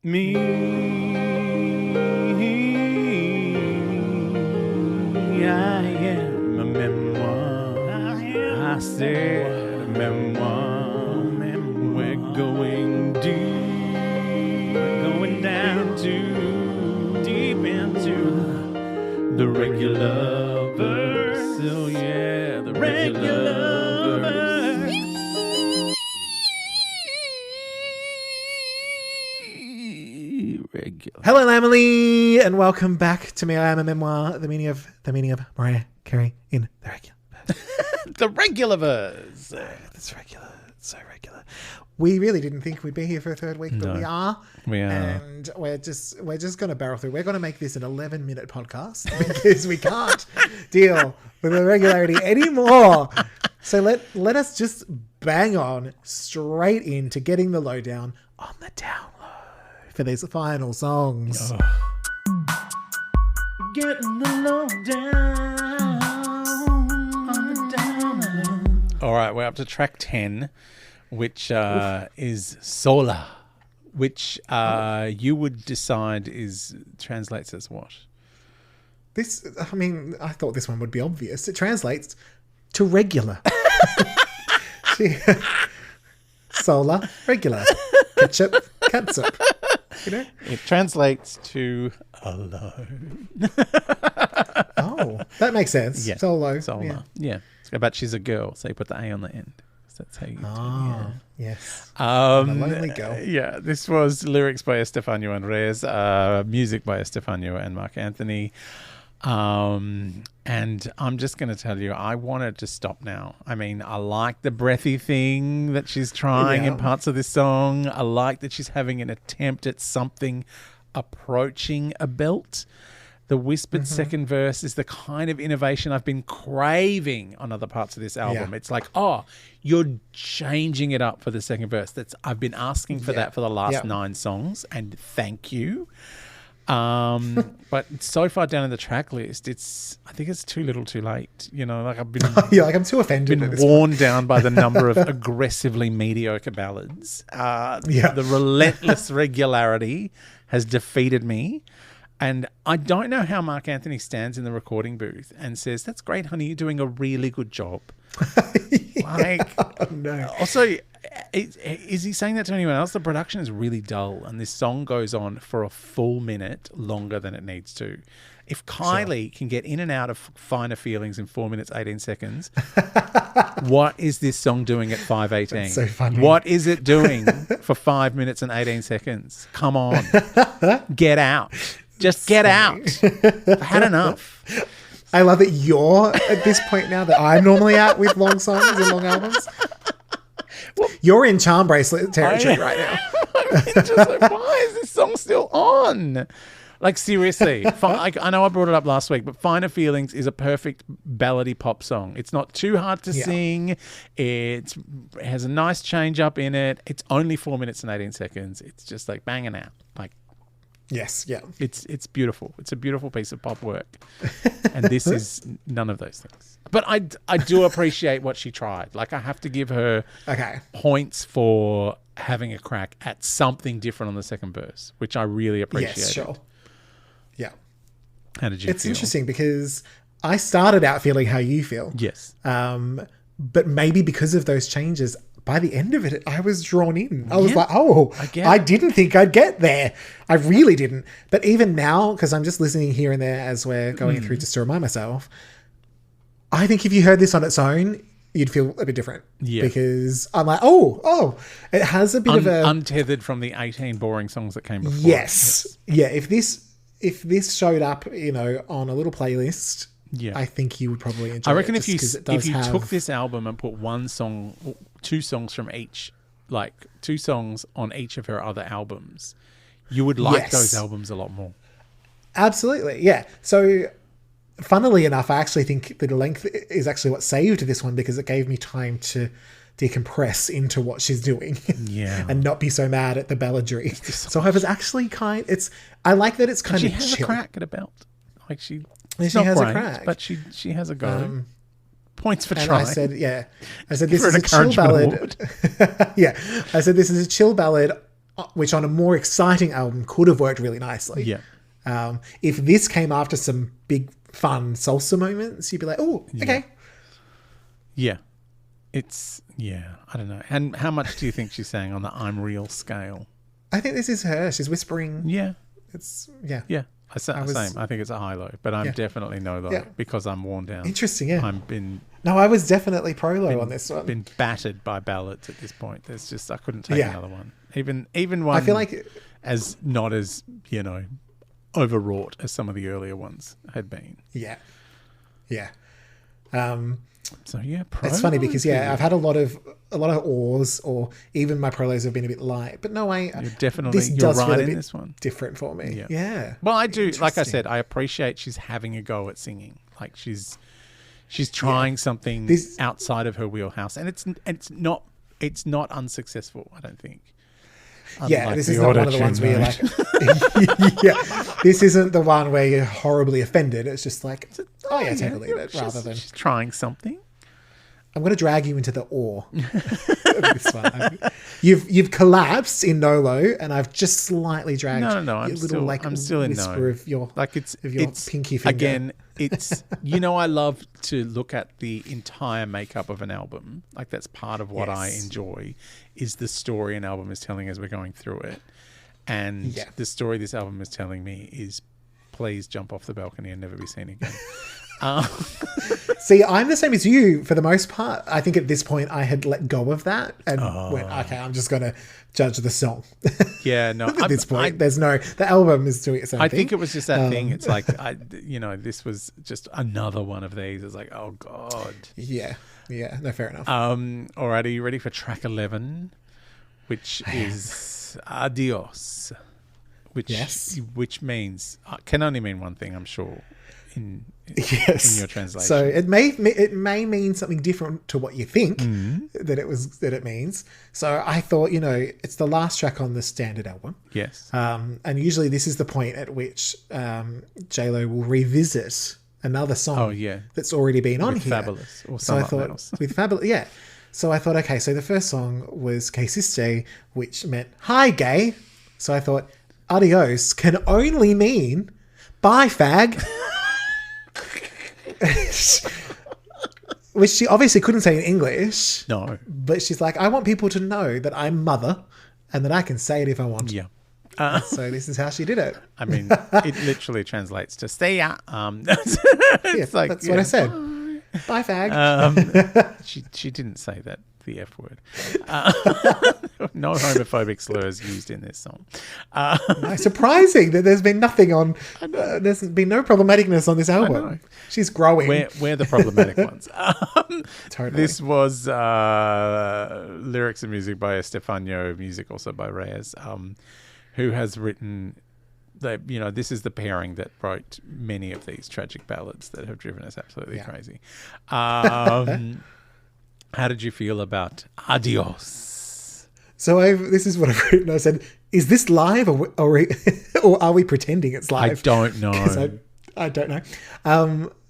Me, I am a memoir. I said a memoir. We're going deep. We're going down to deep into the regular verse. Oh yeah, the regular verse. Regular. Hello, Emily, and welcome back to Me. I Am a Memoir. The meaning of Mariah Carey in the regular. The Regularverse. It's regular. It's so regular. We really didn't think we'd be here for a third week, but No. we are. We are. And we're just going to barrel through. We're going to make this an 11-minute podcast because we can't deal with the regularity anymore. So let us just bang on straight into getting the lowdown on the down low for these final songs. Getting the lowdown on the down low. All right, we're up to track 10, which is Sola, which you would decide translates as what? I thought this one would be obvious. It translates to regular. Sola, regular. Ketchup, catsup. You know? It translates to alone. Oh, that makes sense. Yeah. Solo. Sola. Yeah. But she's a girl, so you put the A on the end. So that's how you do it. Oh, yes. A lonely girl. Yeah, this was lyrics by Estefano Andres, music by Estefano and Mark Anthony. And I'm just going to tell you, I wanted to stop now. I mean, I like the breathy thing that she's trying in parts of this song. I like that she's having an attempt at something approaching a belt. The whispered second verse is the kind of innovation I've been craving on other parts of this album. Yeah. It's like, oh, you're changing it up for the second verse. I've been asking for that for the last 9 songs, and thank you. But so far down in the track list, I think it's too little too late. You know, like I've been I'm too offended. been worn down by the number of aggressively mediocre ballads. The relentless regularity has defeated me. And I don't know how Mark Anthony stands in the recording booth and says, "That's great, honey. You're doing a really good job." No. Also, is he saying that to anyone else? The production is really dull, and this song goes on for a full minute longer than it needs to. If Kylie can get in and out of Finer Feelings in 4 minutes, 18 seconds, what is this song doing at 5:18? That's so funny. What is it doing for 5 minutes and 18 seconds? Come on. Get out. Just get out. I've had enough. I love that you're at this point now that I'm normally at with long songs and long albums. You're in charm bracelet territory right now. I mean, just like, why is this song still on? Like, seriously. I know I brought it up last week, but Finer Feelings is a perfect ballady pop song. It's not too hard to sing. It has a nice change up in it. It's only 4 minutes and 18 seconds. It's just like banging out. Like, Yes, yeah. It's beautiful. It's a beautiful piece of pop work. And this is none of those things. But I do appreciate what she tried. Like, I have to give her points for having a crack at something different on the second verse, which I really appreciate. Yes, sure. Yeah. How did you feel? It's interesting because I started out feeling how you feel. Yes. But maybe because of those changes, by the end of it, I was drawn in. I was like, oh, I didn't think I'd get there. I really didn't. But even now, because I'm just listening here and there as we're going through just to remind myself, I think if you heard this on its own, you'd feel a bit different. Yeah. Because I'm like, oh, it has a bit of a... Untethered from the 18 boring songs that came before. Yes. Yeah, if this showed up, on a little playlist... Yeah, I think you would probably enjoy it. I reckon if you took this album and put two songs from each, like 2 songs on each of her other albums, you would like those albums a lot more. Absolutely, yeah. So, funnily enough, I actually think the length is actually what saved this one because it gave me time to decompress into what she's doing, and not be so mad at the balladry. So I was actually I like that it's kind of chill. She has a crack at a belt, like she. She has a crack. But she has a go. Points for and trying. I said this is a chill ballad. I said this is a chill ballad which on a more exciting album could have worked really nicely. Yeah. If this came after some big fun salsa moments, you'd be like, oh, okay. Yeah. I don't know. And how much do you think she's saying on the I'm real scale? I think this is her. She's whispering. Yeah. Yeah. Same. I think it's a high low, but I'm definitely no low because I'm worn down. Interesting, yeah. No, I was definitely pro low on this one. Been battered by ballads at this point. There's just I couldn't take another one. Even one. I feel like as not as overwrought as some of the earlier ones had been. Yeah. So yeah, it's funny because I've had a lot of awes, or even my prolos have been a bit light. But no, you're right in this one. Different for me. Yeah. Well, I do. Like I said, I appreciate she's having a go at singing. Like she's trying something outside of her wheelhouse, and it's not unsuccessful. I don't think. Unlike this is not one of the ones where you're like, this isn't the one where you're horribly offended. It's just like, take a leave it, rather than she's trying something. I'm going to drag you into the awe of this one. You've collapsed in Nolo, and I've just slightly dragged. No. I'm still in no. Of your pinky finger. Again, it's I love to look at the entire makeup of an album. Like that's part of what I enjoy is the story an album is telling as we're going through it, and the story this album is telling me is, please jump off the balcony and never be seen again. See, I'm the same as you for the most part. I think at this point I had let go of that and went, okay, I'm just going to judge the song. Yeah, no. At this point, the album is doing its own thing. I think it was just that thing. It's like, this was just another one of these. It's like, oh God. Yeah. No, fair enough. All right, are you ready for track 11, which is Adios, which means, can only mean one thing, I'm sure. In your translation, so it may mean something different to what you think that it means. So I thought, it's the last track on the standard album. Yes, and usually this is the point at which J-Lo will revisit another song. Oh yeah, that's already been on here. Fabulous, or so I thought else. With Fabulous, yeah. So I thought, okay, so the first song was Que Siste, which meant hi gay. So I thought adios can only mean bye fag. Which she obviously couldn't say in English. No. But she's like, I want people to know that I'm mother and that I can say it if I want. Yeah. So this is how she did it. I mean, it literally translates to stay out. It's like, that's what I said. Bye fag. She didn't say that, the F word. No homophobic slurs used in this song. Surprising that there's been nothing on. There's been no problematicness on this album. She's growing. We're the problematic ones. Totally. This was lyrics and music by Estefano, music also by Reyes, who has written. This is the pairing that wrote many of these tragic ballads that have driven us absolutely crazy. How did you feel about Adios? So this is what I've written. I said, is this live or are we pretending it's live? I don't know. I don't know.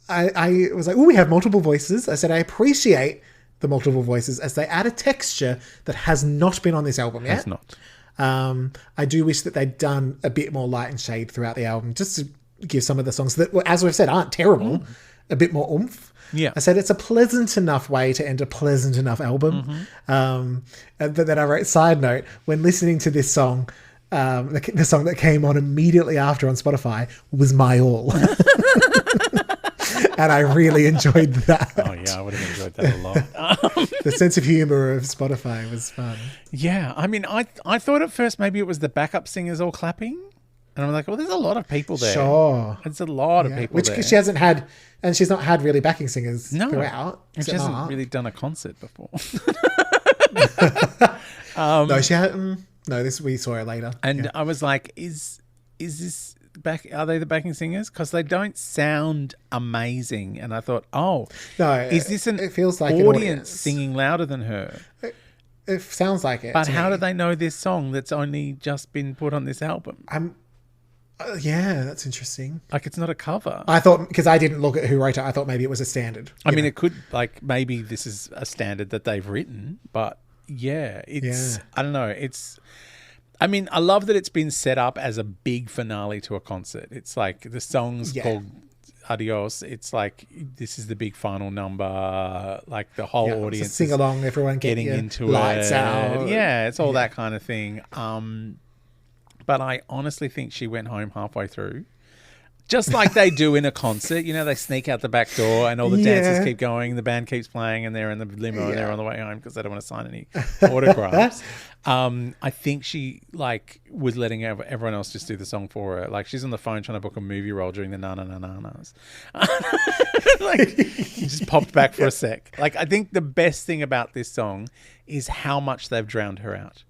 I was like, we have multiple voices. I said, I appreciate the multiple voices as they add a texture that has not been on this album yet. Has not. I do wish that they'd done a bit more light and shade throughout the album, just to give some of the songs that, as we've said, aren't terrible, a bit more oomph. Yeah. I said it's a pleasant enough way to end a pleasant enough album. And then I wrote, side note, when listening to this song, the song that came on immediately after on Spotify was My All. And I really enjoyed that. Oh, yeah, I would have enjoyed that a lot. The sense of humour of Spotify was fun. Yeah, I mean, I thought at first maybe it was the backup singers all clapping. And I'm like, well, there's a lot of people there. Sure. There's a lot of people there. Which she hasn't had, and she's not had really backing singers throughout. She hasn't really done a concert before. No, she hadn't. No, this we saw her later. And I was like, is this back? Are they the backing singers? Because they don't sound amazing. And I thought, no, is this it feels like audience singing louder than her? It sounds like it. But how do they know this song that's only just been put on this album? Yeah, that's interesting. Like, it's not a cover. I thought, because I didn't look at who wrote it, I thought maybe it was a standard. I mean, it could, maybe this is a standard that they've written, but I don't know. I mean, I love that it's been set up as a big finale to a concert. It's like the song's called Adios. It's like this is the big final number. Like the whole audience sing along, everyone getting into lights it. out. Yeah, it's all that kind of thing. But I honestly think she went home halfway through. Just like they do in a concert, they sneak out the back door and all the dancers keep going, the band keeps playing, and they're in the limo and they're on the way home because they don't want to sign any autographs. I think she was letting everyone else just do the song for her. Like she's on the phone trying to book a movie role during the na-na-na-na-nas. He just popped back for a sec. Like I think the best thing about this song is how much they've drowned her out.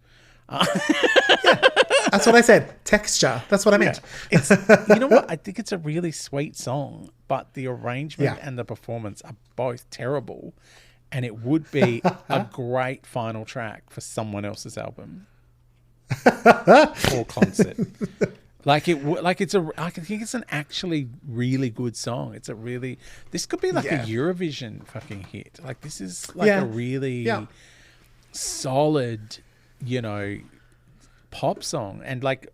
That's what I said. Texture. That's what I meant. It's, you know what? I think it's a really sweet song, but the arrangement and the performance are both terrible, and it would be a great final track for someone else's album or concert. I think it's an actually really good song. This could be like a Eurovision fucking hit. Like this is like a really solid, pop song, and like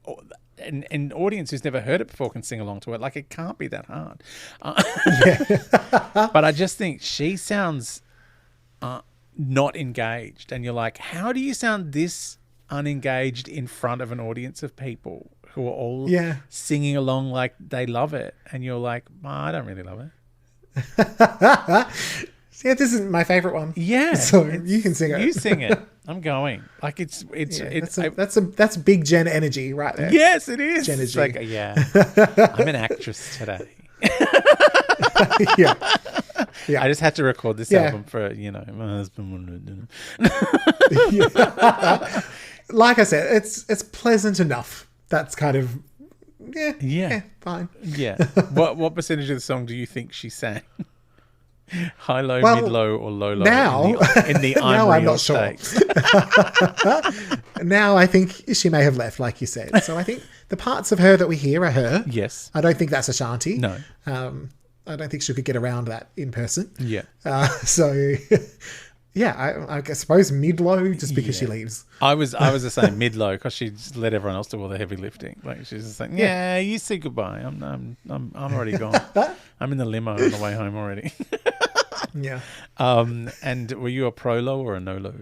an audience who's never heard it before can sing along to it. Like it can't be that hard. But I just think she sounds not engaged, and you're like, how do you sound this unengaged in front of an audience of people who are all singing along like they love it? And you're like, I don't really love it. Yeah, this isn't my favorite one. Yeah, so you can sing it. You sing it. I'm going. Like that's big Jen energy right there. Yes, it is. Jen energy. It's like, I'm an actress today. Yeah. I just had to record this album for my husband wanted to. Like I said, it's pleasant enough. That's kind of fine. Yeah. What percentage of the song do you think she sang? High, low, mid, low, or low, low? Now, in the now I'm not sure. Now I think she may have left, like you said. So I think the parts of her that we hear are her. Yes. I don't think that's Ashanti. No. I don't think she could get around that in person. Yeah. So, I suppose mid-low just because she leaves. I was the same mid-low because she just let everyone else do all the heavy lifting. Like she's just like, you say goodbye. I'm already gone. I'm in the limo on the way home already. Yeah. And were you a pro low or a no low?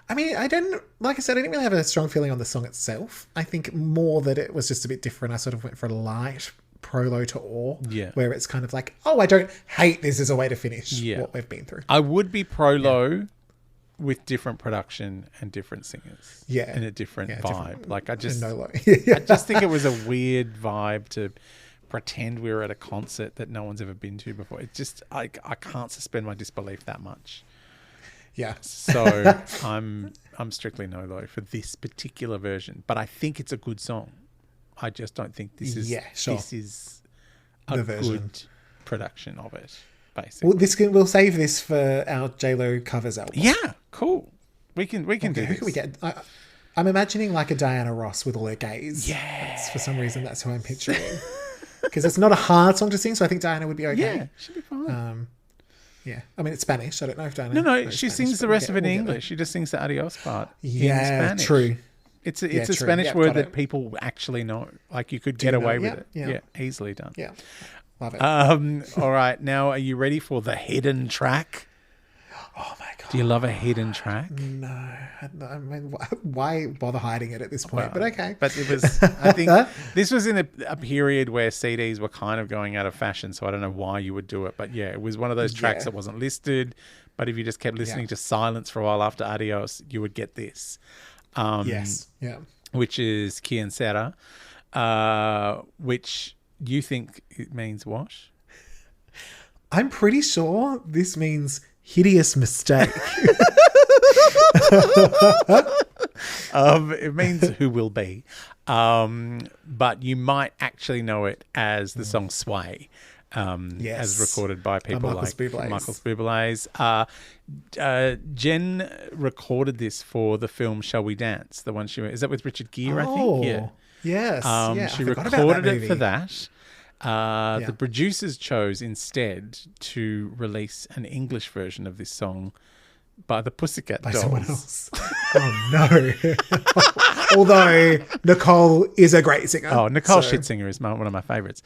I mean, I didn't really have a strong feeling on the song itself. I think more that it was just a bit different. I sort of went for a light pro low to awe. Yeah. Where it's kind of like, I don't hate this as a way to finish what we've been through. I would be pro low with different production and different singers. Yeah. And a different vibe. Like I just, no low. I just think it was a weird vibe to pretend we were at a concert that no one's ever been to before. It's just I can't suspend my disbelief that much. Yeah. So I'm strictly no low for this particular version, but I think it's a good song. I just don't think this is this is a good production of it. Basically, we'll save this for our JLo covers album. Yeah, cool. We can do this. Who can we get? I'm imagining like a Diana Ross with all her gays. Yeah. For some reason, that's who I'm picturing. Because it's not a hard song to sing, so I think Diana would be okay. Yeah, she'd be fine. Yeah. I mean, it's Spanish. I don't know if Diana... No, she sings the rest of it in English. She just sings the adios part in Spanish. True. It's a Spanish word that people actually know. Like you could get away with it. Yeah, easily done. Yeah. Love it. All right. Now, are you ready for the hidden track? Oh my God. Do you love a hidden track? No. I mean, why bother hiding it at this point? But okay. But it was, I think this was in a period where CDs were kind of going out of fashion. So I don't know why you would do it. But yeah, it was one of those tracks that wasn't listed. But if you just kept listening to Silence for a while after Adios, you would get this. Yes. Yeah. Which is Quien Será, which you think it means what? I'm pretty sure this means hideous mistake. It means who will be. But you might actually know it as the song Sway. As recorded by people like Michael Bublé's. Jen recorded this for the film Shall We Dance? The one is that with Richard Gere, I think? Yeah. Yes. She recorded it for that. The producers chose instead to release an English version of this song by the Pussycat Dolls. Someone else. Oh, no. Although Nicole is a great singer. Oh, Nicole Scherzinger is one of my favorites.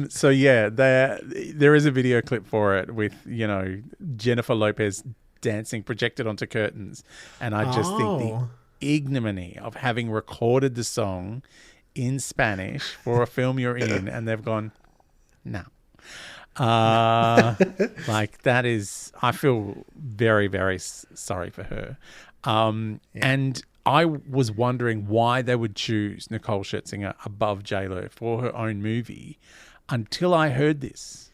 So yeah, there is a video clip for it with, Jennifer Lopez dancing projected onto curtains. And I just think the ignominy of having recorded the song in Spanish for a film you're in, and they've gone, no. That is, I feel very, very sorry for her. And I was wondering why they would choose Nicole Scherzinger above J-Lo for her own movie until I heard this.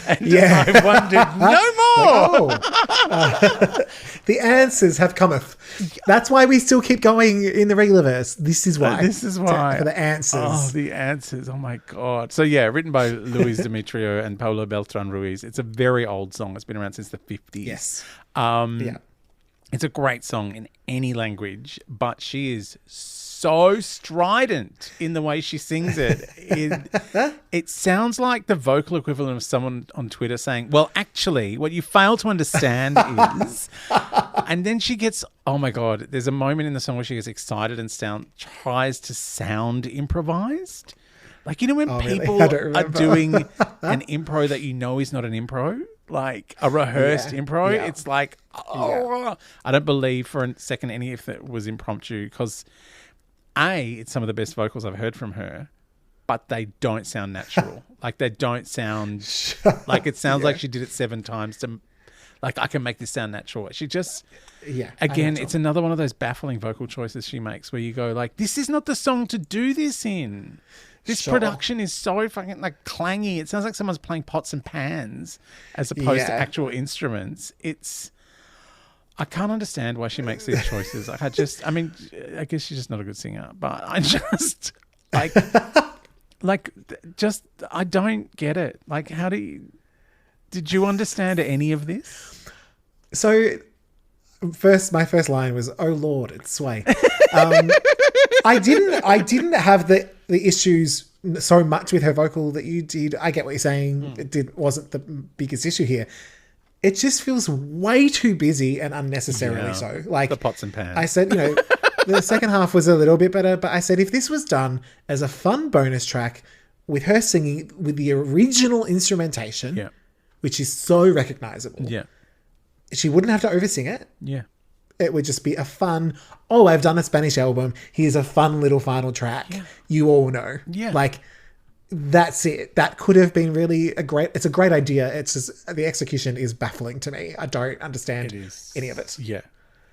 And I wondered no more. The answers have cometh. That's why we still keep going in the Regularverse. This is why. For the answers. Oh, the answers. Oh, my God. So, yeah, written by Luis Demetrio and Paulo Beltran Ruiz. It's a very old song. It's been around since the 50s. Yes. It's a great song in any language, but she is so strident in the way she sings it. It sounds like the vocal equivalent of someone on Twitter saying, well, actually, what you fail to understand is... And then she gets, oh my God, there's a moment in the song where she gets excited and tries to sound improvised. Like, when people are doing an impro that is not an impro, like a rehearsed impro, it's like, I don't believe for a second any if it was impromptu, because it's some of the best vocals I've heard from her, but they don't sound natural. Like, they don't sound like it sounds like she did it 7 times to, like, I can make this sound natural. She just, again, it's another one of those baffling vocal choices she makes where you go like, this is not the song to do this in. This production is so fucking like clangy. It sounds like someone's playing pots and pans as opposed to actual instruments. I can't understand why she makes these choices. Like, I guess she's just not a good singer, but I just I don't get it. Like, did you understand any of this? So my first line was, "Oh Lord, it's Sway." I didn't have the issues so much with her vocal that you did. I get what you're saying. It wasn't the biggest issue here. It just feels way too busy and unnecessarily so. Like the pots and pans. I said, the second half was a little bit better, but I said if this was done as a fun bonus track with her singing with the original instrumentation, which is so recognizable, she wouldn't have to oversing it. Yeah. It would just be a fun, I've done a Spanish album. Here's a fun little final track. Yeah. You all know. Yeah. Like, that's it. That could have been really it's a great idea. It's just, the execution is baffling to me. I don't understand any of it. Yeah.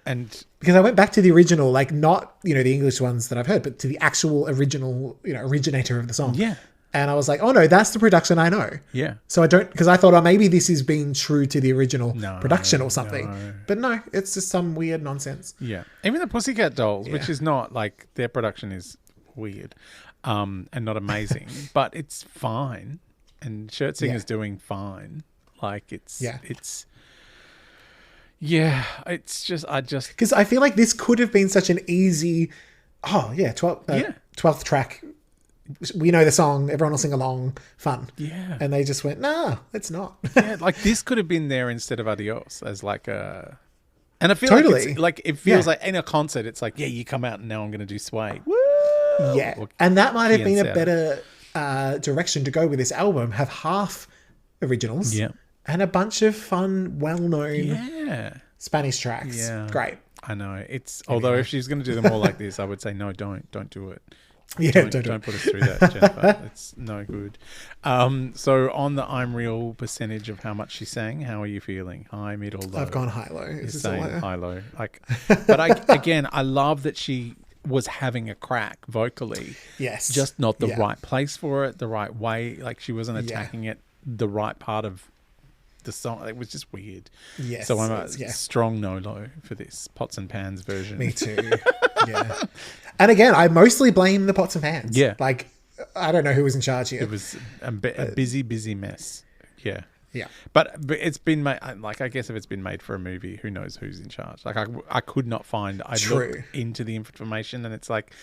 And because I went back to the original, like not, the English ones that I've heard, but to the actual original, originator of the song. Yeah. And I was like, oh no, that's the production I know. Yeah. So I don't, because I thought, maybe this is being true to the original production or something. No. But no, it's just some weird nonsense. Yeah. Even the Pussycat Dolls, which is not like, their production is weird and not amazing, but it's fine. And Scherzinger's doing fine. Like it's just, because I feel like this could have been such an easy, 12th track. We know the song, everyone will sing along, fun. Yeah. And they just went, nah, it's not. Yeah, like this could have been there instead of Adios as like a... And I feel like it feels like in a concert, it's like, you come out and now I'm going to do Sway. Woo! Yeah. And that might have been a better direction to go with this album. Have half originals and a bunch of fun, well-known Spanish tracks. Yeah. Great. I know. Although if she's going to do them all like this, I would say, no, don't do it. Yeah, don't put us through that, Jennifer. It's no good. So on the I'm Real percentage of how much she sang, how are you feeling? High, middle, low? I've gone high, low. You're saying high, low. But I love that she was having a crack vocally. Yes. Just not the right place for it, the right way. Like she wasn't attacking it the right part of the song. It was just weird. Yes. So I'm a strong no-low for this Pots and Pans version. Me too. Yeah. And again, I mostly blame the pots and pans. Yeah. Like, I don't know who was in charge here. It was a busy mess. Yeah. Yeah. But it's been made, like, I guess if it's been made for a movie, who knows who's in charge? Like, I could not find, I looked into the information and it's like,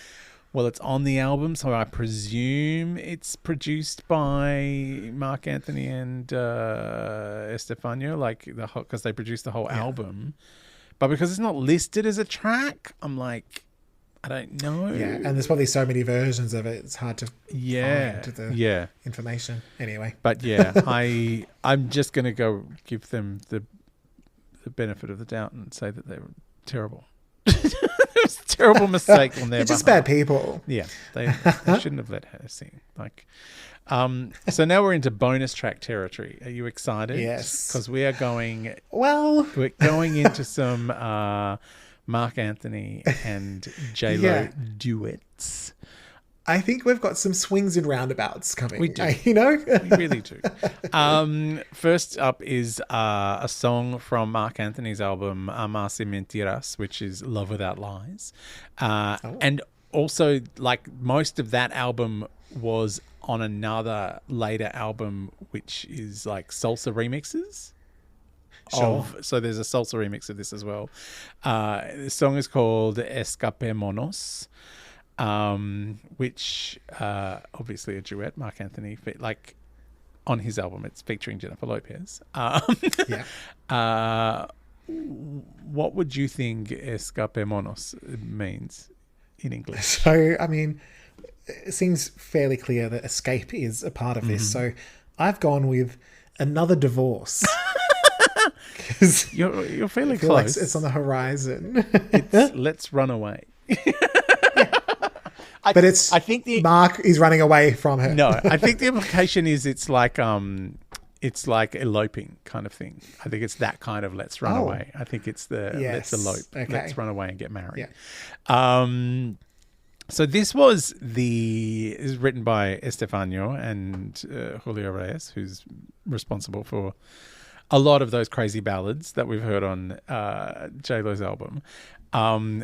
Well, it's on the album, so I presume it's produced by Mark Anthony and Estefano, because they produced the whole album. But because it's not listed as a track, I'm like, I don't know. Yeah, and there's probably so many versions of it; it's hard to find the information. Anyway, but yeah, I'm just gonna go give them the benefit of the doubt and say that they were terrible. It was a terrible mistake on their They're just bad people. Yeah, they shouldn't have let her sing. So now we're into bonus track territory. Are you excited? Yes, because we are going. Well, we're going into some Mark Anthony and J-Lo duets. I think we've got some swings and roundabouts coming. We do. We really do. First up is a song from Mark Anthony's album, Amas y Mentiras, which is Love Without Lies. And also, most of that album was on another later album, which is salsa remixes. Sure. So there's a salsa remix of this as well. The song is called Escapémonos. Which obviously a duet, Mark Anthony, on his album, it's featuring Jennifer Lopez. What would you think Escapémonos means in English? So, I mean, it seems fairly clear that escape is a part of this. So I've gone with another divorce. You're fairly close. Like it's on the horizon. It's Let's Run Away. I think Mark is running away from her. No, I think the implication is it's like eloping kind of thing. I think it's that kind of let's run away. I think it's let's elope. Okay. Let's run away and get married. Yeah. So this is written by Estefano and Julio Reyes, who's responsible for a lot of those crazy ballads that we've heard on J-Lo's album.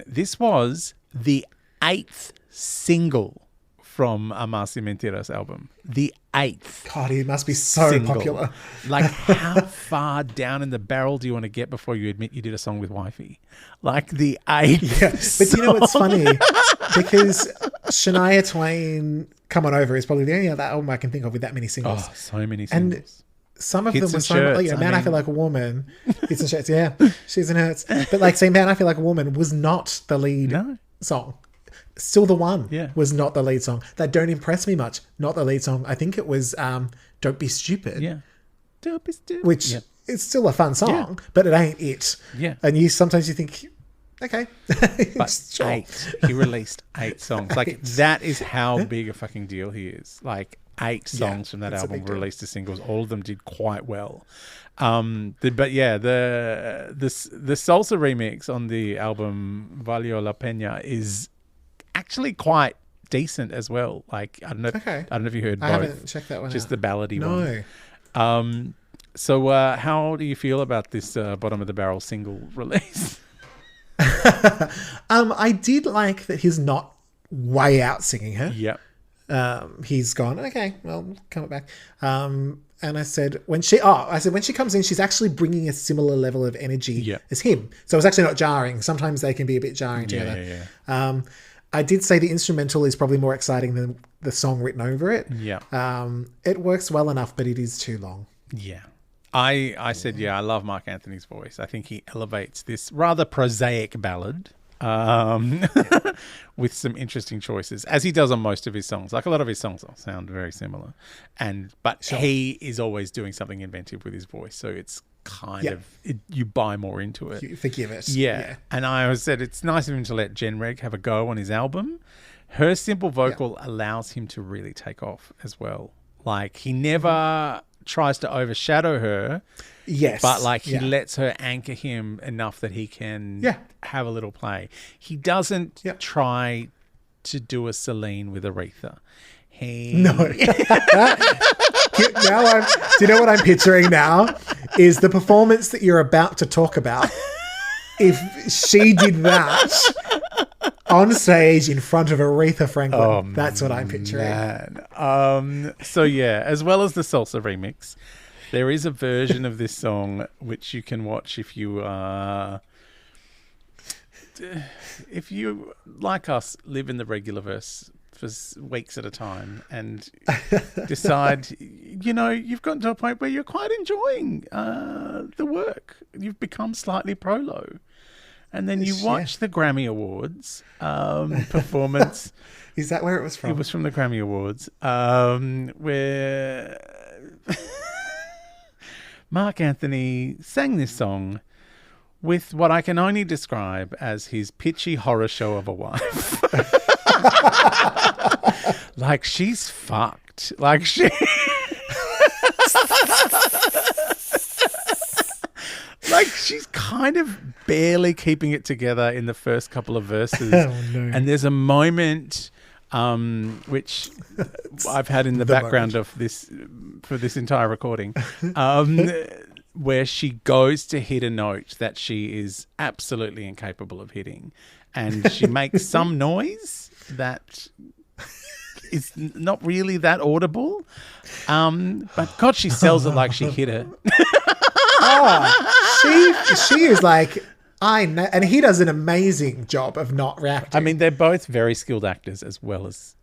This was the 8th single from Amas y Mentiras album. The 8th. God, he must be so single. Popular. How far down in the barrel do you want to get before you admit you did a song with wifey? The 8th. Yeah. But you know what's funny? Because Shania Twain, Come On Over, is probably the only other album I can think of with that many singles. Oh, so many singles. And some of them were so I Feel Like a Woman. Hits and Shirts, yeah. She's in Hurts. But Man, I Feel Like a Woman was not the lead song. Still the One was not the lead song. That Don't Impress Me Much, not the lead song. I think it was Don't Be Stupid. Yeah. Don't Be Stupid. Which it's still a fun song, but it ain't it. Yeah. And sometimes you think, okay. But sure. 8. He released 8 songs. That is how big a fucking deal he is. 8 songs from that album were released as singles. All of them did quite well. The salsa remix on the album Valió la Pena is actually quite decent as well. I don't know if you heard both. I haven't checked that one just out. The ballady one. So how do you feel about this bottom of the barrel single release? I did like that he's not way out singing her. Yep. He's gone, okay, well, come back. And I said, when she comes in, she's actually bringing a similar level of energy as him. So it's actually not jarring. Sometimes they can be a bit jarring together. Yeah. I did say the instrumental is probably more exciting than the song written over it. Yeah. It works well enough, but it is too long. Yeah. I said, I love Mark Anthony's voice. I think he elevates this rather prosaic ballad with some interesting choices, as he does on most of his songs. A lot of his songs sound very similar, but he is always doing something inventive with his voice, so it's kind of you buy more into it. You forgive it. Yeah. And I always said it's nice of him to let Jen Reg have a go on his album. Her simple vocal allows him to really take off as well. He never tries to overshadow her. Yes. But he lets her anchor him enough that he can have a little play. He doesn't try to do a Celine with Aretha. No. Do you know what I'm picturing now? Is the performance that you're about to talk about. If she did that on stage in front of Aretha Franklin, that's what I'm picturing. Man. So as well as the salsa remix, there is a version of this song which you can watch if you if you, like us, live in the Regularverse for weeks at a time and decide, you've gotten to a point where you're quite enjoying the work. You've become slightly prolo. And then you watch the Grammy Awards performance. Is that where it was from? It was from the Grammy Awards, where Mark Anthony sang this song with what I can only describe as his pitchy horror show of a wife. Like, she's fucked. Like, she's kind of barely keeping it together in the first couple of verses. Oh, no. And there's a moment which I've had in the background of this for this entire recording, where she goes to hit a note that she is absolutely incapable of hitting, and she makes some noise that is not really that audible, but God, she sells it like she hit it. She is like, I know, and he does an amazing job of not reacting. I mean, they're both very skilled actors as well as,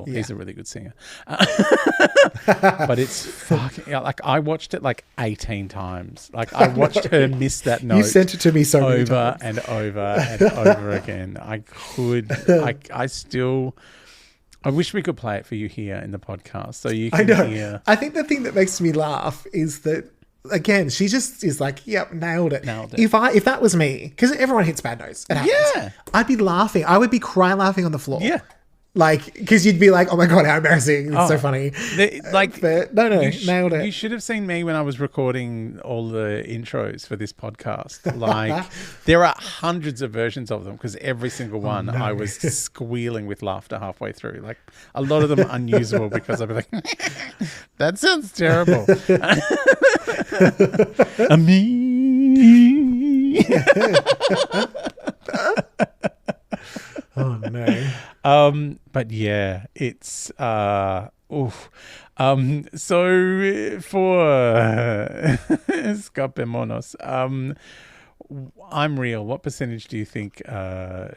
he's a really good singer. But it's fucking, like, I watched it like 18 times. Like, I watched her miss that note. You sent it to me so many times. And over and over again. I wish we could play it for you here in the podcast so you can hear. I think the thing that makes me laugh is that, again, she just is like, yep, nailed it. If that was me, because everyone hits bad notes. It happens. I'd be laughing. I would be cry laughing on the floor. Yeah. Like, because you'd be like, oh my God, how embarrassing. It's so funny. But no, nailed it. You should have seen me when I was recording all the intros for this podcast. Like, there are hundreds of versions of them because every single one I was squealing with laughter halfway through. Like, a lot of them are unusable because I'd be like, that sounds terrible. Oh no. But yeah, it's so for Escapemonos, I'm Real. What percentage do you think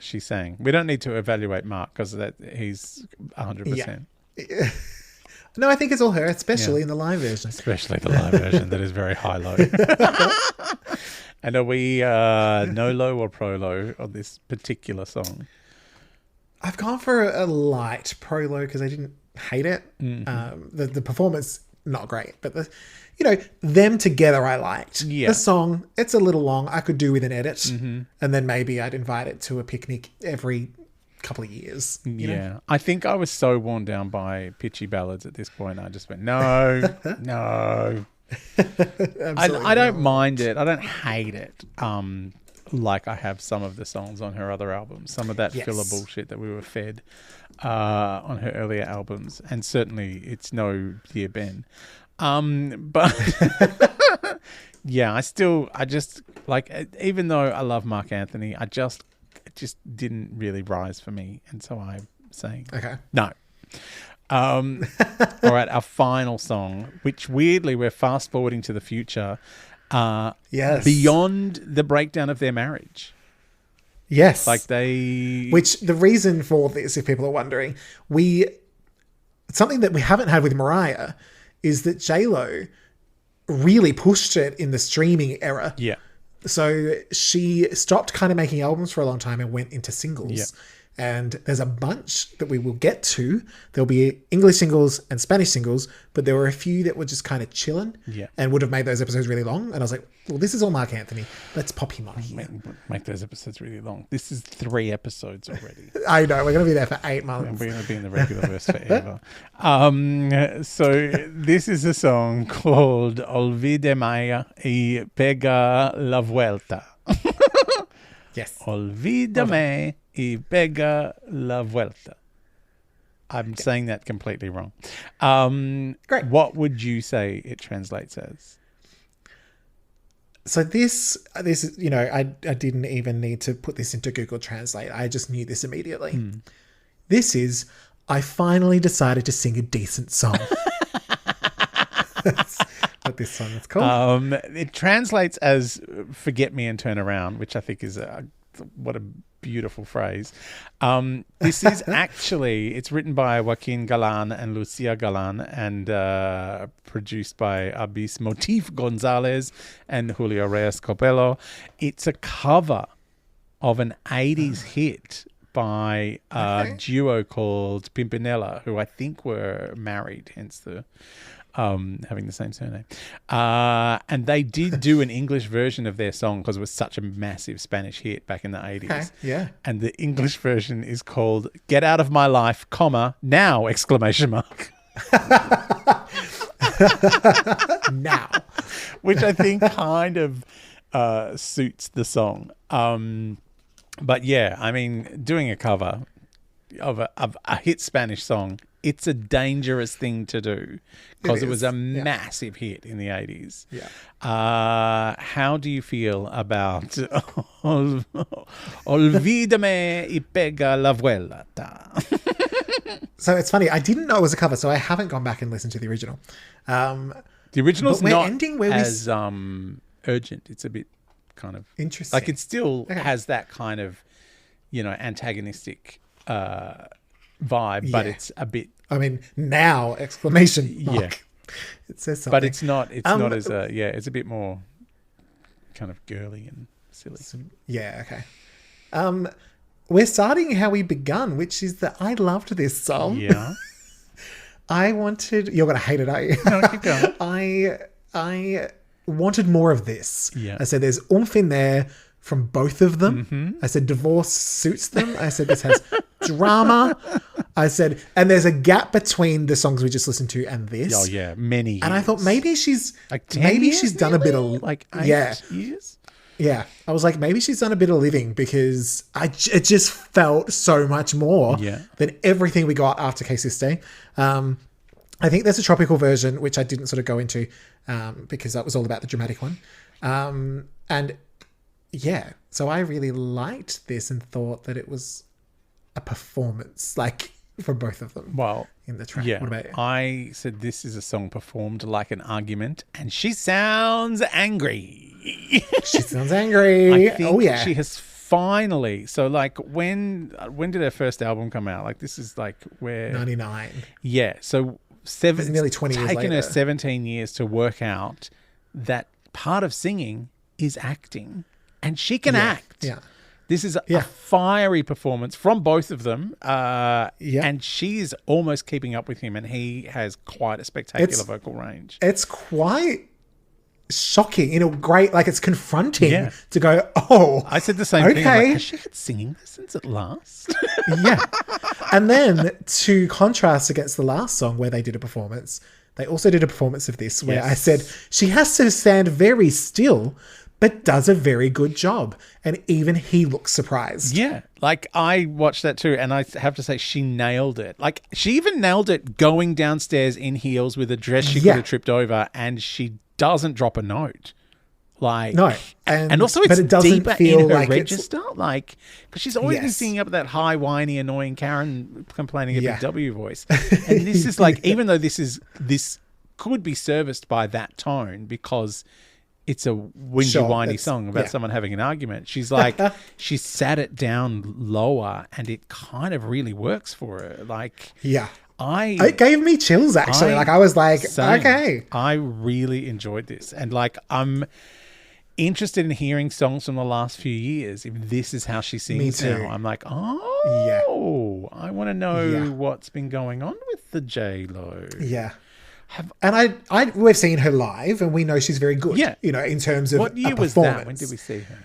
she sang? We don't need to evaluate Mark because he's 100%. Yeah. No, I think it's all her, especially in the live version. Especially the live version that is very high-low. And are we no-low or pro-low on this particular song? I've gone for a light pro-low because I didn't hate it. Mm-hmm. The performance, not great. But, them together I liked. Yeah. The song, it's a little long. I could do with an edit. Mm-hmm. And then maybe I'd invite it to a picnic every couple of years. You know? I think I was so worn down by pitchy ballads at this point. I just went, no. I don't mind it. I don't hate it. Like I have some of the songs on her other albums, some of that filler bullshit that we were fed on her earlier albums, and certainly it's no Dear Ben. But yeah, I just like, even though I love Mark Anthony, it just didn't really rise for me, and so I'm saying no. All right, our final song, which weirdly we're fast forwarding to the future. Beyond the breakdown of their marriage. Yes. Like which the reason for this, if people are wondering, something that we haven't had with Mariah is that J-Lo really pushed it in the streaming era. Yeah. So she stopped kind of making albums for a long time and went into singles. Yeah. And there's a bunch that we will get to. There'll be English singles and Spanish singles, but there were a few that were just kind of chilling and would have made those episodes really long. And I was like, well, this is all Mark Anthony. Let's pop him on here. Make those episodes really long. This is 3 episodes already. I know. We're going to be there for 8 months. And we're going to be in the Regularverse forever. So this is a song called Olvídame y pega la vuelta. Yes. Olvídame y pega la vuelta. I'm saying that completely wrong. Great. What would you say it translates as? So this is, I didn't even need to put this into Google Translate. I just knew this immediately. This is, I finally decided to sing a decent song. That's what this song is called. It translates as forget me and turn around, which I think is what a beautiful phrase. This is actually, it's written by Joaquin Galan and Lucia Galan and produced by Abis Motif Gonzalez and Julio Reyes Copello. It's a cover of an 80s hit by a duo called Pimpinella, who I think were married, hence the having the same surname. And they did do an English version of their song because it was such a massive Spanish hit back in the 80s. Okay, yeah. And the English version is called Get Out of My Life, now, exclamation mark. Now. Which I think kind of suits the song. But yeah, I mean, doing a cover of a hit Spanish song, it's a dangerous thing to do because it was a massive hit in the 80s. Yeah. How do you feel about Olvídame y pega la vuelta? So it's funny. I didn't know it was a cover, so I haven't gone back and listened to the original. The original's not as urgent. It's a bit kind of interesting. Like it still has that kind of, antagonistic vibe, but it's a bit. I mean, now exclamation mark. Yeah, it says something, but it's not. It's not as it's a bit more kind of girly and silly. Yeah. Okay. We're starting how we begun, which is that I loved this song. Yeah. You're gonna hate it, are you? No, keep going. I wanted more of this. Yeah. I said there's oomph in there from both of them. Mm-hmm. I said divorce suits them. I said this has drama. I said, and there's a gap between the songs we just listened to and this. Oh yeah, many years. And I thought maybe she's like 10 years, she's done a bit of 8 years. Yeah, I was like, maybe she's done a bit of living because it just felt so much more than everything we got after Que Siste. I think there's a tropical version, which I didn't sort of go into because that was all about the dramatic one. And yeah, so I really liked this and thought that it was a performance, like for both of them. Well, in the track. Yeah, what about you? I said this is a song performed like an argument, and she sounds angry. She sounds angry. I think she has finally. So, like, when did her first album come out? Like, this is like where 99. Yeah, so It's nearly 20 years later. Taken her 17 years to work out that part of singing is acting, and she can act. Yeah. This is a fiery performance from both of them. And she's almost keeping up with him, and he has quite a spectacular vocal range. It's quite shocking in a great, like, it's confronting to go, oh. I said the same thing. I'm like, has she had singing lessons at last? Yeah. And then to contrast against the last song where they did a performance, they also did a performance of this where I said she has to stand very still but does a very good job. And even he looks surprised. Yeah. Like, I watched that too, and I have to say she nailed it. Like, she even nailed it going downstairs in heels with a dress she could have tripped over, and she doesn't drop a note. Like, no. And also it's but it doesn't deeper feel in her like register. Like, because she's always been singing up that high, whiny, annoying Karen complaining a big W voice. And this is like, even though this could be serviced by that tone because it's a whingy, whiny song about someone having an argument. She's like, she sat it down lower, and it kind of really works for her. Like, it gave me chills actually. I was like, okay. I really enjoyed this, and like, I'm interested in hearing songs from the last few years. If this is how she sings now, I'm like, oh, I want to know what's been going on with the J-Lo. Yeah. And we've seen her live, and we know she's very good. Yeah. You know, in terms of what year was that? When did we see her?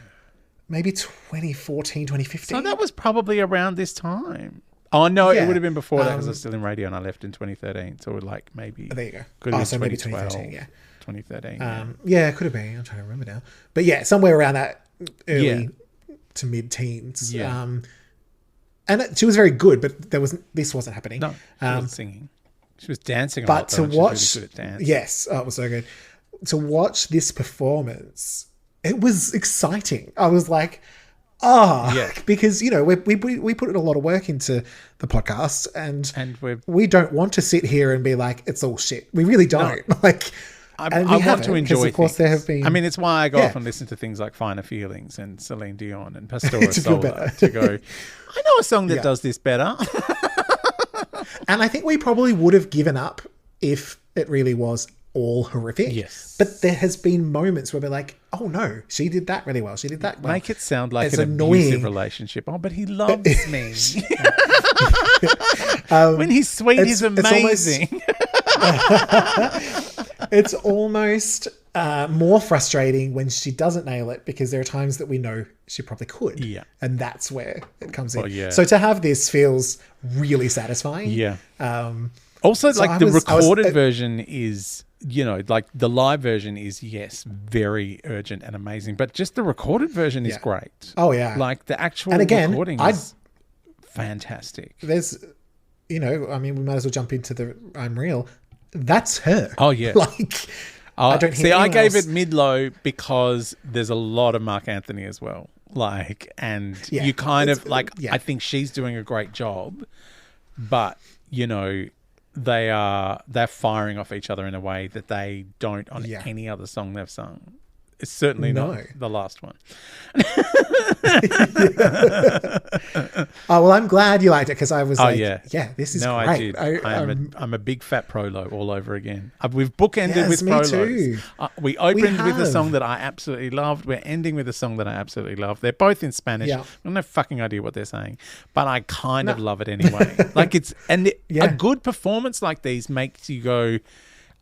Maybe 2014, 2015. So that was probably around this time. Oh no, it would have been before that because I was still in radio and I left in 2013. So like maybe. There you go. Could have been maybe 2013. Yeah. 2013. Yeah, it could have been. I'm trying to remember now. But yeah, somewhere around that early to mid-teens. Yeah. And she was very good, but this wasn't happening. No, she wasn't singing. She was dancing a but lot, to though, watch, she was really good at dance. Yes, it was so good. To watch this performance, it was exciting. I was like, because, you know, we put a lot of work into the podcast and we don't want to sit here and be like, it's all shit. We really don't. No. Like, I want to enjoy of course things. there have been. I mean, it's why I go off and listen to things like Finer Feelings and Celine Dion and Pastora Sola to go, I know a song that does this better. And I think we probably would have given up if it really was all horrific. Yes. But there has been moments where we're like, oh no, she did that really well. She did that well. Make it sound like it's an abusive relationship. Oh, but he loves me. When he's sweet, he's amazing. It's almost more frustrating when she doesn't nail it, because there are times that we know she probably could. Yeah. And that's where it comes in. Yeah. So to have this feels really satisfying. Yeah. Also, so like the recorded version is, you know, like the live version is, yes, very urgent and amazing, but just the recorded version is great. Oh, yeah. Like the actual and again, recording is fantastic. There's, you know, I mean, we might as well jump into the I'm Real. That's her. Oh, yeah. Like, I don't hear I gave else. it mid-low because there's a lot of Mark Anthony as well. Like, and you kind of like, I think she's doing a great job, but, you know, they're firing off each other in a way that they don't on any other song they've sung. It's certainly not the last one. Oh, well, I'm glad you liked it, because I was this is great. I did. I'm a big fat Prolo all over again. We've bookended with Prolos. Too. We opened with a song that I absolutely loved. We're ending with a song that I absolutely love. They're both in Spanish. I have no fucking idea what they're saying, but I kind of love it anyway. Like a good performance like these makes you go,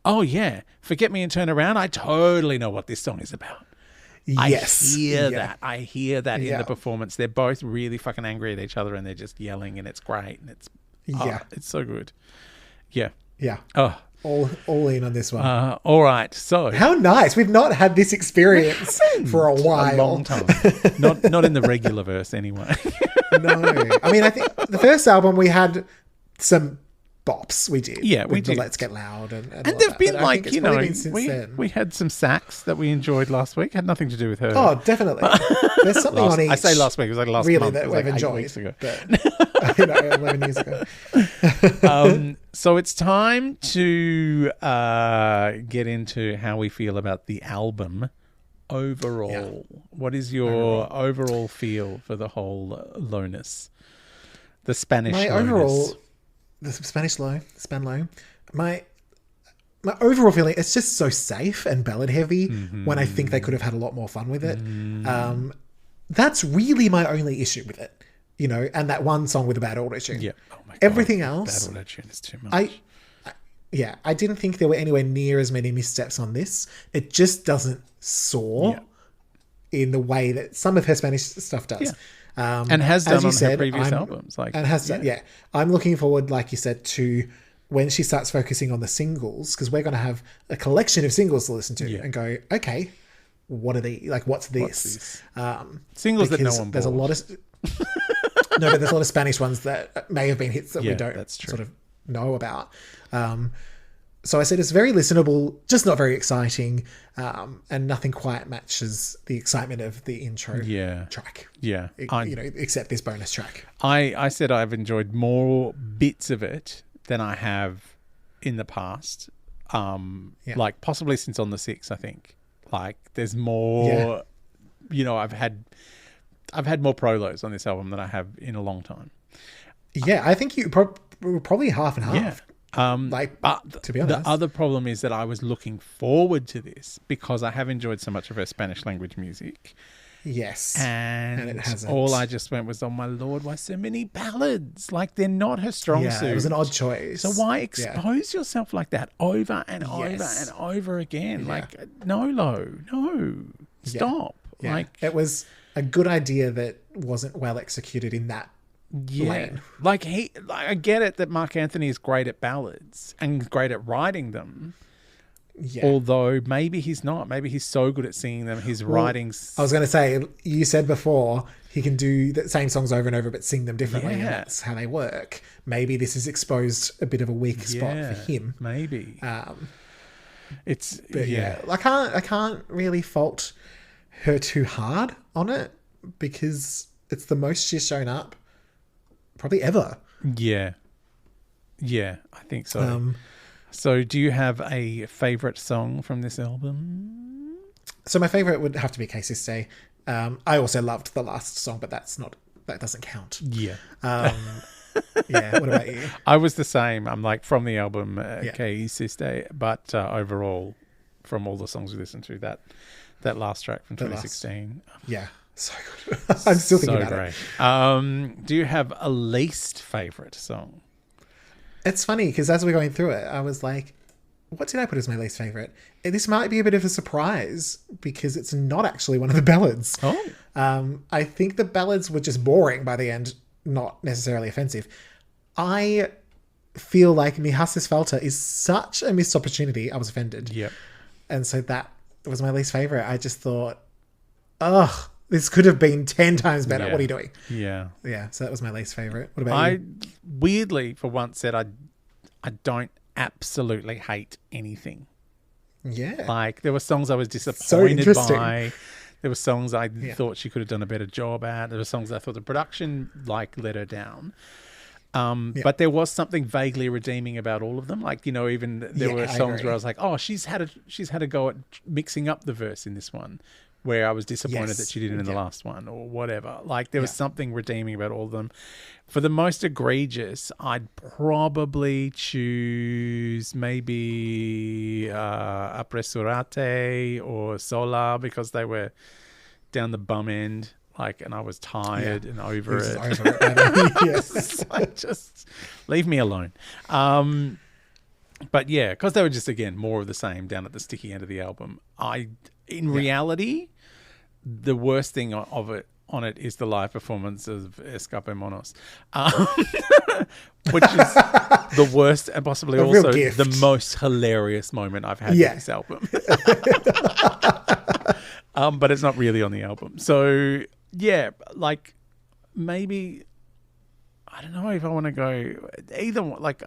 oh yeah, Forget Me and Turn Around. I totally know what this song is about. Yes. I hear that in the performance. They're both really fucking angry at each other and they're just yelling, and it's great, and it's it's so good. Yeah. Yeah. Oh. All in on this one. All right. So how nice. We've not had this experience for a while. A long time. Not in the Regularverse anyway. No. I mean, I think the first album we had some bops. We did. Yeah, we did. Let's Get Loud and there've been like, you know, we had some sax that we enjoyed last week. Had nothing to do with her. Oh, definitely. There's something on each. I say last week. It was like last really month. That we've enjoyed. 8 weeks ago. But, 11 years ago. So it's time to get into how we feel about the album overall. Yeah. What is your overall feel for the whole lowness? The Spanish lowness. Overall, the Spanish low, Span low. My overall feeling, it's just so safe and ballad heavy when I think they could have had a lot more fun with it. That's really my only issue with it, you know, and that one song with a bad auto-tune. Yeah. Oh my God. Everything else. Bad auto-tune is too much. I didn't think there were anywhere near as many missteps on this. It just doesn't soar in the way that some of her Spanish stuff does. Yeah. And has done on her previous albums. I'm looking forward, like you said, to when she starts focusing on the singles, because we're going to have a collection of singles to listen to and go, okay, what are they like? What's this? Singles that no one bought. There's a lot of no, but there's a lot of Spanish ones that may have been hits that we don't sort of know about. So I said it's very listenable, just not very exciting, and nothing quite matches the excitement of the intro track. Yeah. Except this bonus track. I said I've enjoyed more bits of it than I have in the past. Like possibly since On the Six, I think. Like there's more, you know, I've had more prolos on this album than I have in a long time. Yeah, I think you were probably half and half. Yeah. But to be honest, the other problem is that I was looking forward to this because I have enjoyed so much of her Spanish language music. Yes. And it hasn't. All I just went was, oh my Lord, why so many ballads? Like they're not her strong suit. It was an odd choice. So why expose yourself like that over and over and over again? Yeah. Like, no, stop. Yeah. Like it was a good idea that wasn't well executed in that lane. Like I get it that Mark Anthony is great at ballads and great at writing them. Yeah. Although maybe he's not. Maybe he's so good at singing them. His writings. I was going to say, you said before he can do the same songs over and over, but sing them differently. And that's how they work. Maybe this has exposed a bit of a weak spot for him. Maybe. I can't really fault her too hard on it because it's the most she's shown up probably ever. Yeah, I think so. So do you have a favorite song from this album? So my favorite would have to be Que Siste. I also loved the last song, but that doesn't count. Yeah. Yeah. What about you? I was the same. I'm like from the album Que Siste, but overall, from all the songs we listened to, that last track from 2016. Yeah. So good. I'm still thinking about great. it. Do you have a least favorite song? It's funny because as we're going through it, I was like, what did I put as my least favorite? This might be a bit of a surprise because it's not actually one of the ballads. Oh. I think the ballads were just boring by the end, not necessarily offensive. I feel like Mi Haces Falta is such a missed opportunity. I was offended. Yep. And so that was my least favorite. I just thought, ugh, this could have been 10 times better. Yeah. What are you doing? Yeah. Yeah, so that was my least favorite. What about you? I weirdly, for once, said I don't absolutely hate anything. Yeah. Like, there were songs I was disappointed by. There were songs I thought she could have done a better job at. There were songs I thought the production, like, let her down. But there was something vaguely redeeming about all of them. Like, you know, even there were songs where I was like, oh, she's had a go at mixing up the verse in this one, where I was disappointed that she didn't in the last one or whatever. Like, there was something redeeming about all of them. For the most egregious, I'd probably choose maybe Apresurate or Sola, because they were down the bum end. Like, and I was tired and over it. Yes. Like, just leave me alone. But yeah, because they were just, again, more of the same down at the sticky end of the album. In reality, the worst thing of it on it is the live performance of Escape Monos, which is the worst and possibly also the most hilarious moment I've had with this album. But it's not really on the album. So, yeah, like, maybe, I don't know if I want to go either one. Like,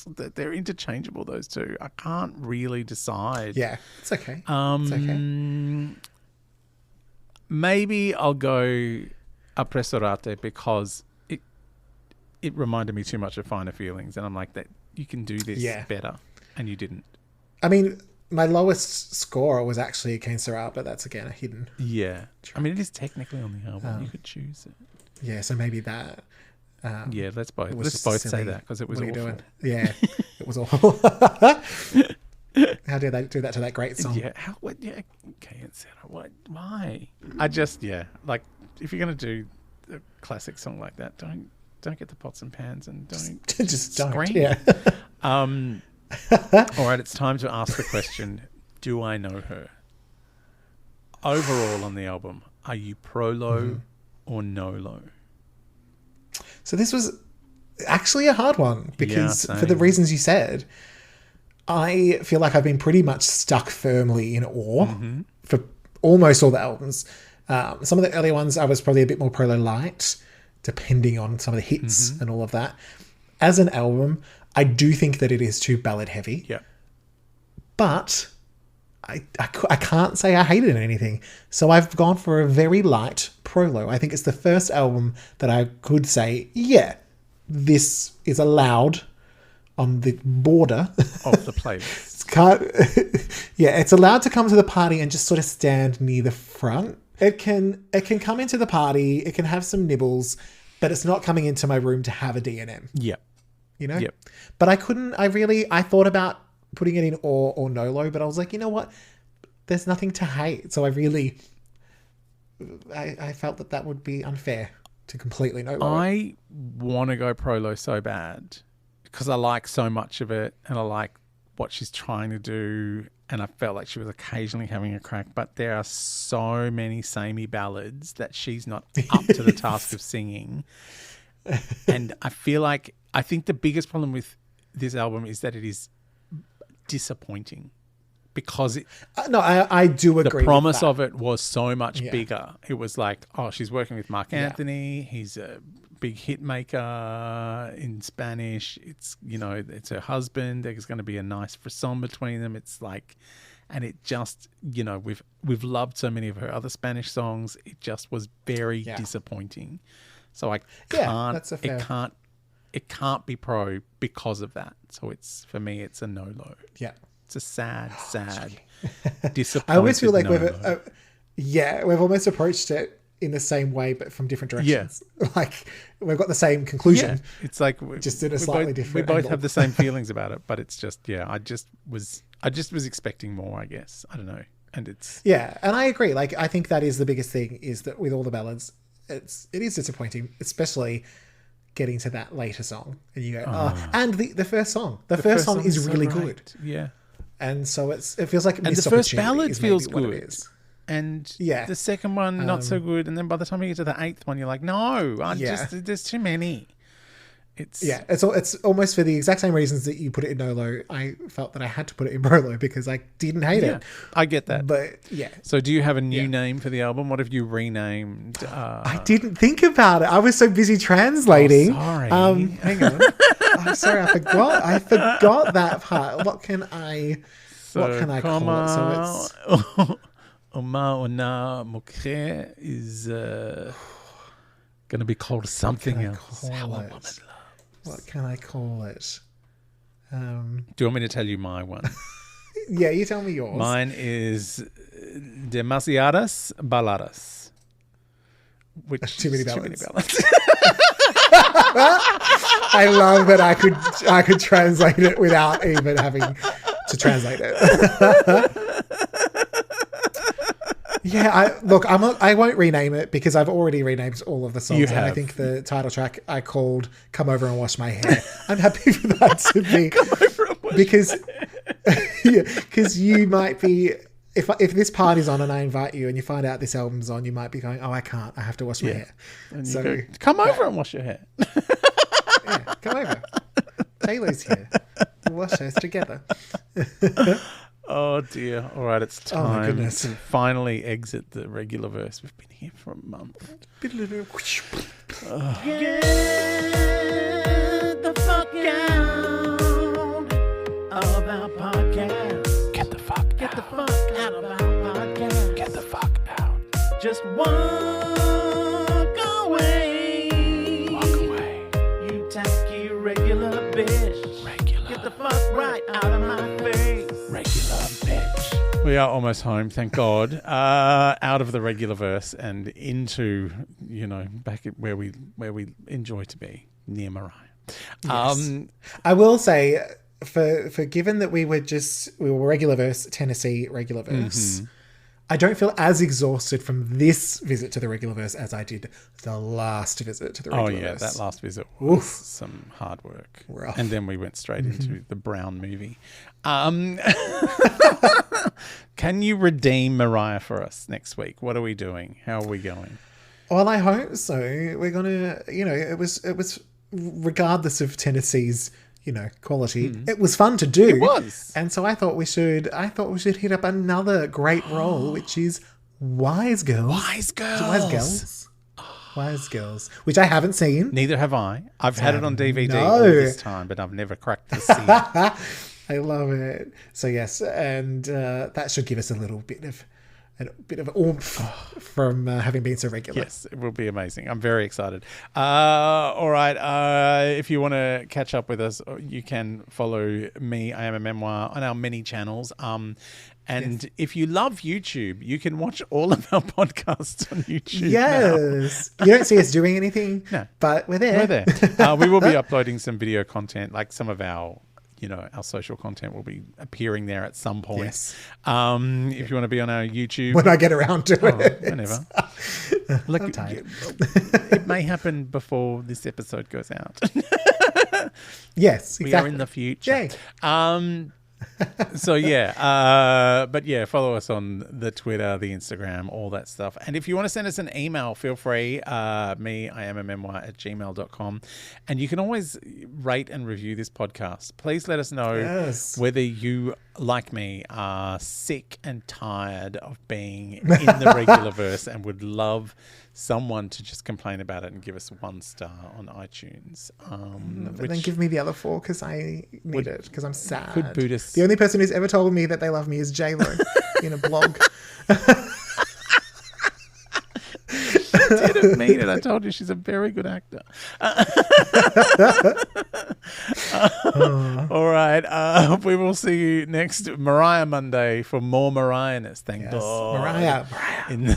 they're interchangeable, those two. I can't really decide. Yeah, it's okay. It's okay. Maybe I'll go Apresurate because it reminded me too much of Finer Feelings, and I'm like, that you can do this better, and you didn't. I mean, my lowest score was actually Quem Será, but that's again a hidden. Yeah, I mean, it is technically on the album. You could choose it. Yeah, so maybe that. Yeah, let's both say that because it was awful. Doing? Yeah, it was awful. How did they do that to that great song? Yeah, okay, why? I just, like, if you're going to do a classic song like that, don't get the pots and pans and don't just scream. Don't. Yeah. All right, it's time to ask the question, do I know her? Overall on the album, are you pro-low or no-low? So this was actually a hard one because for the reasons you said, I feel like I've been pretty much stuck firmly in awe for almost all the albums. Some of the earlier ones, I was probably a bit more pro-low light, depending on some of the hits and all of that. As an album, I do think that it is too ballad heavy. Yeah. But I can't say I hated anything. So I've gone for a very light pro-low. I think it's the first album that I could say, yeah, this is allowed on the border of the playlist. It's allowed to come to the party and just sort of stand near the front. It can come into the party, it can have some nibbles, but it's not coming into my room to have a D&M. Yeah. You know? Yep. But I thought about putting it in or no low, but I was like, you know what? There's nothing to hate. So I felt that would be unfair to completely no low. I want to go pro-low so bad because I like so much of it and I like what she's trying to do, and I felt like she was occasionally having a crack, but there are so many samey ballads that she's not up to the task of singing. And I think the biggest problem with this album is that it is disappointing because I do agree. The promise of it was so much bigger. It was like, oh, she's working with Mark Anthony. He's a big hit maker in Spanish. It's, it's her husband. There's going to be a nice frisson between them. It's like, and it just, we've loved so many of her other Spanish songs. It just was very disappointing. So I can't, it can't be pro because of that. So it's, for me, it's a no-low. Yeah. It's a sad, disappointed I always feel like no-low. we've almost approached it in the same way, but from different directions. Yeah. Like we've got the same conclusion. Yeah. It's like just in a slightly different. We both angle. have the same feelings about it, but it's just I just was expecting more, I guess. I don't know. And it's and I agree. Like I think that is the biggest thing, is that with all the ballads, it is disappointing, especially getting to that later song, and you go, and the first song. The first song is really good. Yeah. And so it feels like a and missed the first opportunity ballad is feels maybe what good. it is. And the second one not so good, and then by the time you get to the eighth one, you're like, no, there's too many. It's almost for the exact same reasons that you put it in no-low. I felt that I had to put it in pro-low because I didn't hate it. I get that. But So do you have a new name for the album? What have you renamed? I didn't think about it. I was so busy translating. Sorry. Hang on. I'm sorry, I forgot that part. What can I call it? So it's Mujer is going to be called something else. What can I call it? Do you want me to tell you my one? Yeah, you tell me yours. Mine is Demasiadas Baladas. Which too many ballads. I I love that I could translate it without even having to translate it. I won't rename it because I've already renamed all of the songs. And I think the title track I called "Come Over and Wash My Hair." I'm happy for that to be because you might be, if this party's on and I invite you and you find out this album's on, you might be going, "Oh, I can't. I have to wash my hair." And so go, come over and wash your hair. Come over. Taylor's here. We'll wash hers together. Oh dear. All right, it's time to finally exit the Regularverse. We've been here for a month. Get the fuck out of our podcast. Get the fuck out of our podcast. Get the fuck out. Just walk away. Walk away. You tacky regular bitch. Get the fuck right out of my face. Regular bitch. We are almost home, thank God. Out of the Regularverse and into, back at where we enjoy to be, near Mariah. Yes. I will say, for given that we were Regularverse, Tennessee Regularverse, I don't feel as exhausted from this visit to the Regularverse as I did the last visit to the Regularverse. Oh yeah, that last visit was some hard work. Rough. And then we went straight into the Brown movie. Can you redeem Mariah for us next week? What are we doing? How are we going? Well, I hope so. We're gonna, it was regardless of Tennessee's, quality. It was fun to do. It was. And so I thought we should hit up another great role, which is Wise Girls. Wise Girls. Wise Girls, which I haven't seen. Neither have I. I've had it on DVD all this time, but I've never cracked the scene. I love it. So yes, and that should give us a bit of oomph from having been so regular. Yes, it will be amazing. I'm very excited. All right. If you want to catch up with us, you can follow me, I Am a Memoir, on our many channels. And if you love YouTube, you can watch all of our podcasts on YouTube. Yes. You don't see us doing anything, but we're there. We're there. We will be uploading some video content, like some of our our social content will be appearing there at some point. Yes. If you want to be on our YouTube. When I get around to it. Whenever. I'm tired. It may happen before this episode goes out. Yes, exactly. We are in the future. Yay. So but follow us on the Twitter, the Instagram, all that stuff. And if you want to send us an email, feel free. I am a memoir @gmail.com. And you can always rate and review this podcast. Please let us know whether you, like me, are sick and tired of being in the Regularverse and would love someone to just complain about it and give us 1 star on iTunes. But then give me the other 4 because I need it, because I'm sad. Could boot us. The only person who's ever told me that they love me is J-Lo in a blog. didn't mean it. I told you she's a very good actor. All right. We will see you next Mariah Monday for more Mariahness. Thank God. Mariah. In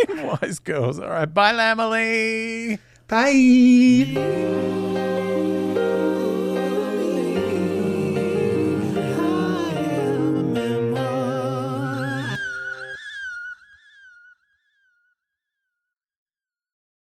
Wise Girls. All right. Bye, Lamely. Bye.